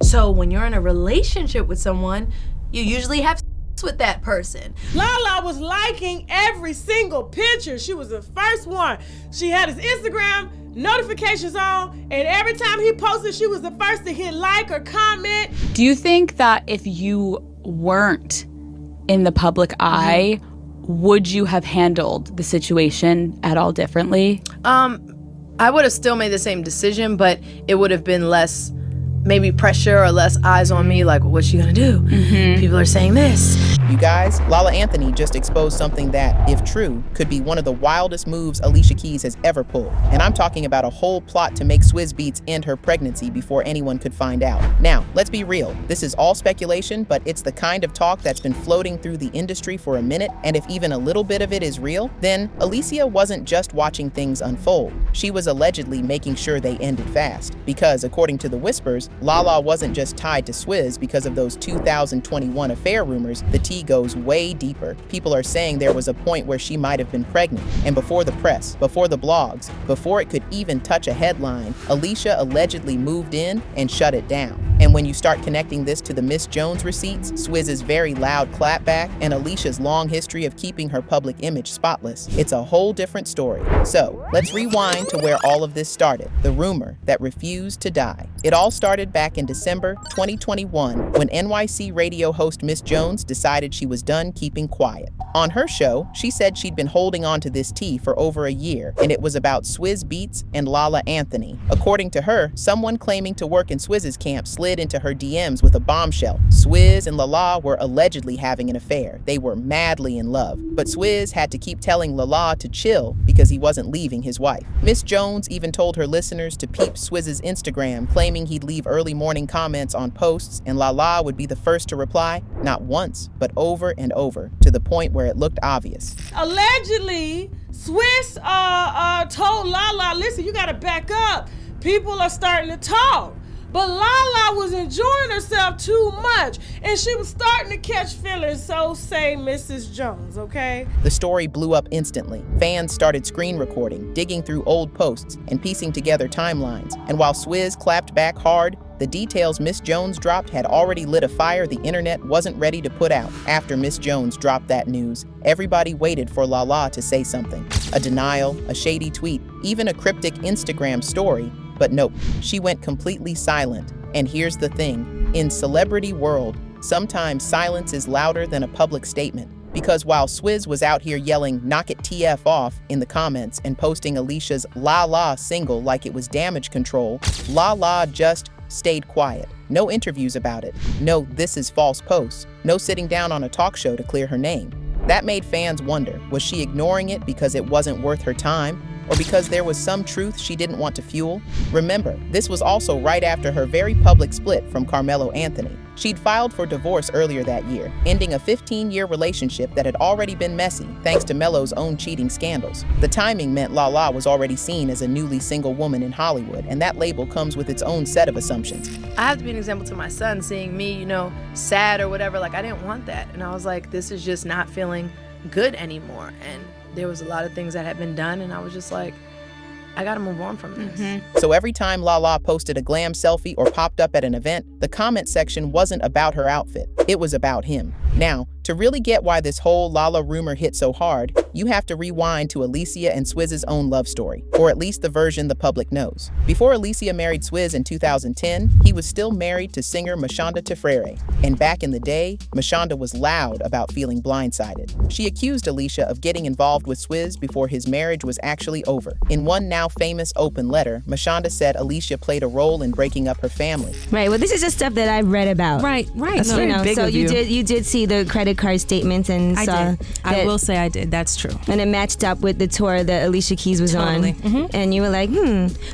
So when you're in a relationship with someone, you usually have sex with that person. Lala was liking every single picture. She was the first one. She had his Instagram notifications on, and every time he posted, she was the first to hit like or comment. Do you think that if you weren't in the public eye, would you have handled the situation at all differently? I would have still made the same decision, but it would have been less maybe pressure or less eyes on me, like, what's she gonna do? People are saying this. You guys, Lala Anthony just exposed something that, if true, could be one of the wildest moves Alicia Keys has ever pulled. And I'm talking about a whole plot to make Swizz Beatz end her pregnancy before anyone could find out. Now, let's be real. This is all speculation, but it's the kind of talk that's been floating through the industry for a minute, and if even a little bit of it is real, then Alicia wasn't just watching things unfold. She was allegedly making sure they ended fast. Because, according to the whispers, Lala wasn't just tied to Swizz because of those 2021 affair rumors. The tea goes way deeper. People are saying there was a point where she might have been pregnant, and before the press, before the blogs, before it could even touch a headline, Alicia allegedly moved in and shut it down. And when you start connecting this to the Miss Jones receipts, Swizz's very loud clapback, and Alicia's long history of keeping her public image spotless, it's a whole different story. So, let's rewind to where all of this started, the rumor that refused to die. It all started back in December 2021 when NYC radio host Miss Jones decided she was done keeping quiet. On her show, she said she'd been holding on to this tea for over a year, and it was about Swizz Beatz and Lala Anthony. According to her, someone claiming to work in Swizz's camp slid into her DMs with a bombshell. Swizz and Lala were allegedly having an affair. They were madly in love, but Swizz had to keep telling Lala to chill because he wasn't leaving his wife. Miss Jones even told her listeners to peep Swizz's Instagram, claiming he'd leave early morning comments on posts, and Lala would be the first to reply, not once, but over and over, to the point where it looked obvious. Allegedly, Swizz told Lala, listen, you gotta back up. People are starting to talk. But Lala was enjoying herself too much, and she was starting to catch feelings, so say Mrs. Jones, okay? The story blew up instantly. Fans started screen recording, digging through old posts, and piecing together timelines. And while Swizz clapped back hard, the details Miss Jones dropped had already lit a fire the internet wasn't ready to put out. After Miss Jones dropped that news, everybody waited for Lala to say something. A denial, a shady tweet, even a cryptic Instagram story. But nope, she went completely silent. And here's the thing, in celebrity world, sometimes silence is louder than a public statement. Because while Swizz was out here yelling "knock it TF off" in the comments and posting Alicia's La La single like it was damage control, Lala just stayed quiet. No interviews about it. No "this is false" posts. No sitting down on a talk show to clear her name. That made fans wonder, was she ignoring it because it wasn't worth her time? Or because there was some truth she didn't want to fuel? Remember, this was also right after her very public split from Carmelo Anthony. She'd filed for divorce earlier that year, ending a 15-year relationship that had already been messy thanks to Melo's own cheating scandals. The timing meant Lala was already seen as a newly single woman in Hollywood, and that label comes with its own set of assumptions. I have to be an example to my son, seeing me, sad or whatever. Like, I didn't want that. And I was like, this is just not feeling good anymore. And there was a lot of things that had been done, and I was just like, I gotta move on from this. So every time Lala posted a glam selfie or popped up at an event, the comment section wasn't about her outfit. It was about him. Now, to really get why this whole Lala rumor hit so hard, you have to rewind to Alicia and Swizz's own love story, or at least the version the public knows. Before Alicia married Swizz in 2010, he was still married to singer Mashonda Tefrere. And back in the day, Mashonda was loud about feeling blindsided. She accused Alicia of getting involved with Swizz before his marriage was actually over. In one now famous open letter, Mashonda said Alicia played a role in breaking up her family. Right, well, this is just stuff that I've read about. Right. That's very big of you. You did see the credit card statements and saw did. I will say I did. That's true. And it matched up with the tour that Alicia Keys was on. And you were like,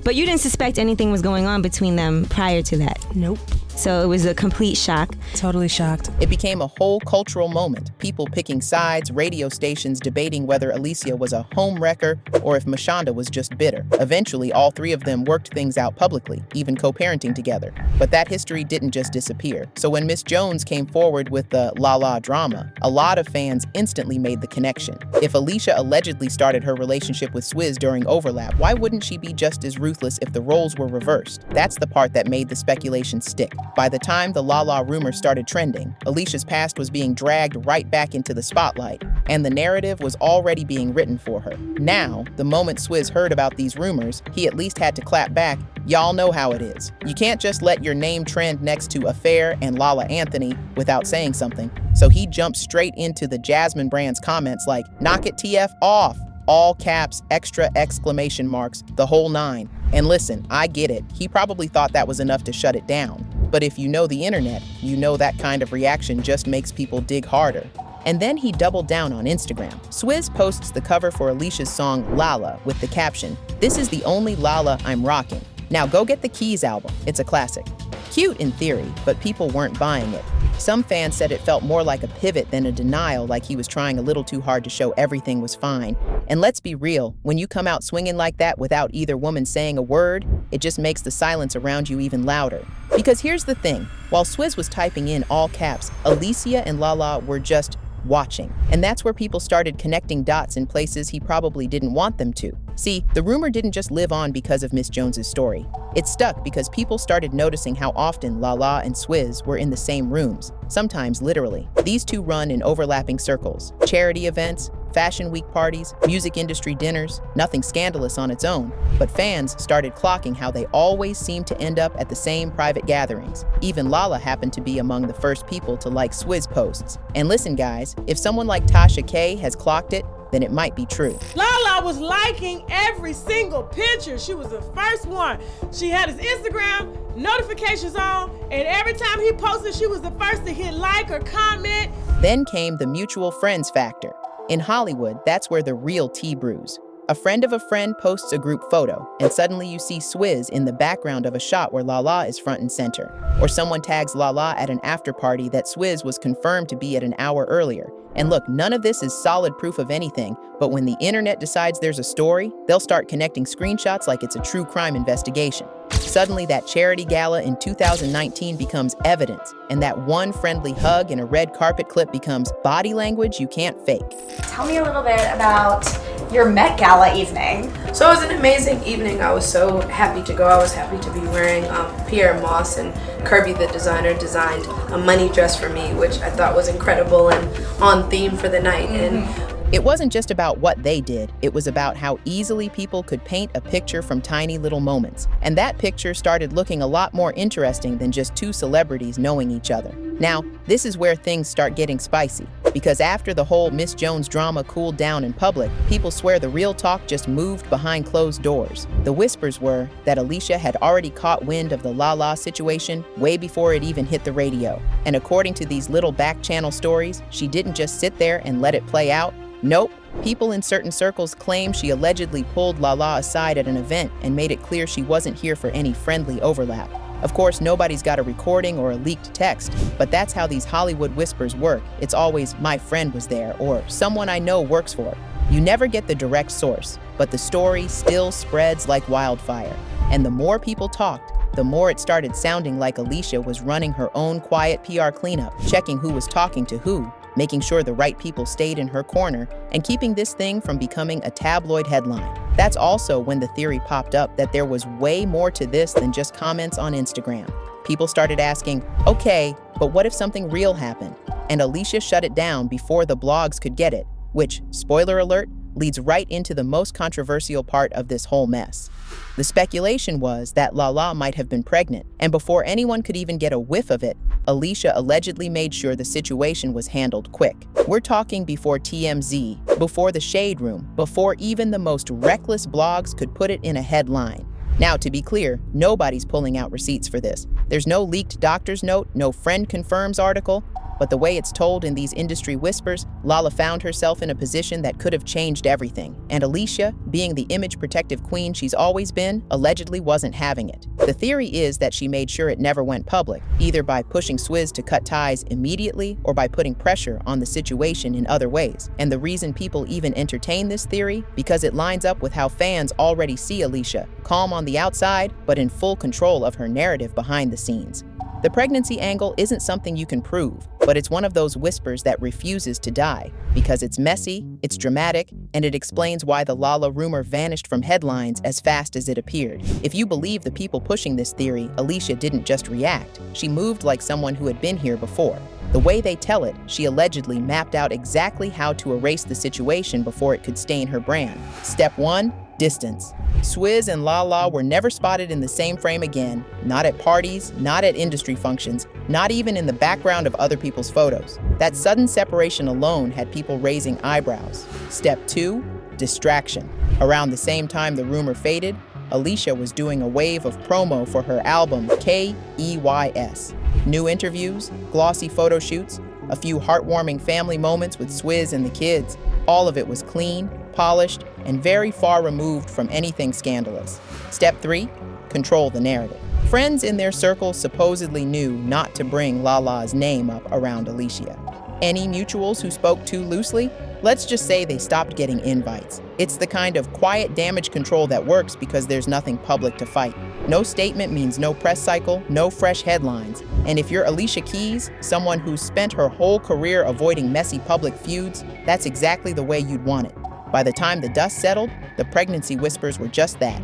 But you didn't suspect anything was going on between them prior to that. Nope. So it was a complete shock. Totally shocked. It became a whole cultural moment. People picking sides, radio stations debating whether Alicia was a home wrecker or if Mashonda was just bitter. Eventually, all three of them worked things out publicly, even co-parenting together. But that history didn't just disappear. So when Miss Jones came forward with the Lala drama, a lot of fans instantly made the connection. If Alicia allegedly started her relationship with Swizz during overlap, why wouldn't she be just as ruthless if the roles were reversed? That's the part that made the speculation stick. By the time the Lala rumor started trending, Alicia's past was being dragged right back into the spotlight, and the narrative was already being written for her. Now, the moment Swizz heard about these rumors, he at least had to clap back. Y'all know how it is. You can't just let your name trend next to Affair and Lala Anthony without saying something. So he jumped straight into the Jasmine brand's comments like, "Knock it TF off!" All caps, extra exclamation marks, the whole nine. And listen, I get it. He probably thought that was enough to shut it down. But if you know the internet, you know that kind of reaction just makes people dig harder. And then he doubled down on Instagram. Swizz posts the cover for Alicia's song Lala with the caption, "This is the only Lala I'm rocking. Now go get the Keys album, it's a classic." Cute in theory, but people weren't buying it. Some fans said it felt more like a pivot than a denial, like he was trying a little too hard to show everything was fine. And let's be real, when you come out swinging like that without either woman saying a word, it just makes the silence around you even louder. Because here's the thing, while Swizz was typing in all caps, Alicia and Lala were just watching. And that's where people started connecting dots in places he probably didn't want them to. See, the rumor didn't just live on because of Miss Jones's story. It stuck because people started noticing how often Lala and Swizz were in the same rooms, sometimes literally. These two run in overlapping circles. Charity events, fashion week parties, music industry dinners, nothing scandalous on its own. But fans started clocking how they always seem to end up at the same private gatherings. Even Lala happened to be among the first people to like Swizz posts. And listen guys, if someone like Tasha K has clocked it, then it might be true. Lala was liking every single picture. She was the first one. She had his Instagram notifications on, and every time he posted, she was the first to hit like or comment. Then came the mutual friends factor. In Hollywood, that's where the real tea brews. A friend of a friend posts a group photo, and suddenly you see Swizz in the background of a shot where Lala is front and center. Or someone tags Lala at an after party that Swizz was confirmed to be at an hour earlier. And look, none of this is solid proof of anything, but when the internet decides there's a story, they'll start connecting screenshots like it's a true crime investigation. Suddenly, that charity gala in 2019 becomes evidence, and that one friendly hug in a red carpet clip becomes body language you can't fake. Tell me a little bit about your Met Gala evening. So it was an amazing evening. I was so happy to go. I was happy to be wearing Pierre Moss, and Kirby, the designer, designed a money dress for me, which I thought was incredible and on theme for the night. And it wasn't just about what they did, it was about how easily people could paint a picture from tiny little moments. And that picture started looking a lot more interesting than just two celebrities knowing each other. Now, this is where things start getting spicy, because after the whole Miss Jones drama cooled down in public, people swear the real talk just moved behind closed doors. The whispers were that Alicia had already caught wind of the Lala situation way before it even hit the radio. And according to these little back-channel stories, she didn't just sit there and let it play out. Nope. People in certain circles claim she allegedly pulled Lala aside at an event and made it clear she wasn't here for any friendly overlap. Of course, nobody's got a recording or a leaked text, but that's how these Hollywood whispers work. It's always, "My friend was there," or "Someone I know works for it." You never get the direct source, but the story still spreads like wildfire. And the more people talked, the more it started sounding like Alicia was running her own quiet PR cleanup, checking who was talking to who, making sure the right people stayed in her corner, and keeping this thing from becoming a tabloid headline. That's also when the theory popped up that there was way more to this than just comments on Instagram. People started asking, okay, but what if something real happened? And Alicia shut it down before the blogs could get it, which, spoiler alert, leads right into the most controversial part of this whole mess. The speculation was that Lala might have been pregnant, and before anyone could even get a whiff of it, Alicia allegedly made sure the situation was handled quick. We're talking before TMZ, before the Shade Room, before even the most reckless blogs could put it in a headline. Now, to be clear, nobody's pulling out receipts for this. There's no leaked doctor's note, no friend confirms article. But the way it's told in these industry whispers, Lala found herself in a position that could have changed everything. And Alicia, being the image protective queen she's always been, allegedly wasn't having it. The theory is that she made sure it never went public, either by pushing Swizz to cut ties immediately or by putting pressure on the situation in other ways. And the reason people even entertain this theory, because it lines up with how fans already see Alicia, calm on the outside, but in full control of her narrative behind the scenes. The pregnancy angle isn't something you can prove, but it's one of those whispers that refuses to die because it's messy, it's dramatic, and it explains why the Lala rumor vanished from headlines as fast as it appeared. If you believe the people pushing this theory, Alicia didn't just react. She moved like someone who had been here before. The way they tell it, she allegedly mapped out exactly how to erase the situation before it could stain her brand. Step 1. Distance. Swizz and Lala were never spotted in the same frame again, not at parties, not at industry functions, not even in the background of other people's photos. That sudden separation alone had people raising eyebrows. Step 2. Distraction. Around the same time the rumor faded, Alicia was doing a wave of promo for her album Keys. New interviews, glossy photo shoots, a few heartwarming family moments with Swizz and the kids. All of it was clean, polished, and very far removed from anything scandalous. Step 3. Control the narrative. Friends in their circles supposedly knew not to bring Lala's name up around Alicia. Any mutuals who spoke too loosely? Let's just say they stopped getting invites. It's the kind of quiet damage control that works because there's nothing public to fight. No statement means no press cycle, no fresh headlines. And if you're Alicia Keys, someone who's spent her whole career avoiding messy public feuds, that's exactly the way you'd want it. By the time the dust settled, the pregnancy whispers were just that,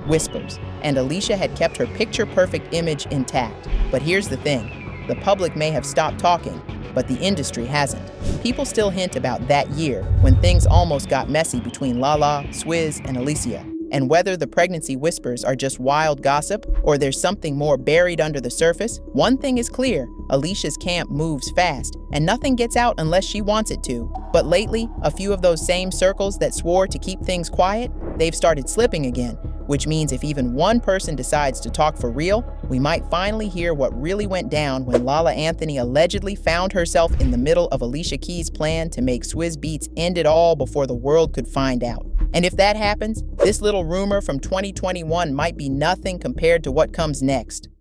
whispers. And Alicia had kept her picture-perfect image intact. But here's the thing, the public may have stopped talking, but the industry hasn't. People still hint about that year when things almost got messy between Lala, Swizz, and Alicia. And whether the pregnancy whispers are just wild gossip or there's something more buried under the surface, one thing is clear, Alicia's camp moves fast and nothing gets out unless she wants it to. But lately, a few of those same circles that swore to keep things quiet, they've started slipping again, which means if even one person decides to talk for real, we might finally hear what really went down when Lala Anthony allegedly found herself in the middle of Alicia Keys' plan to make Swizz Beatz end it all before the world could find out. And if that happens, this little rumor from 2021 might be nothing compared to what comes next.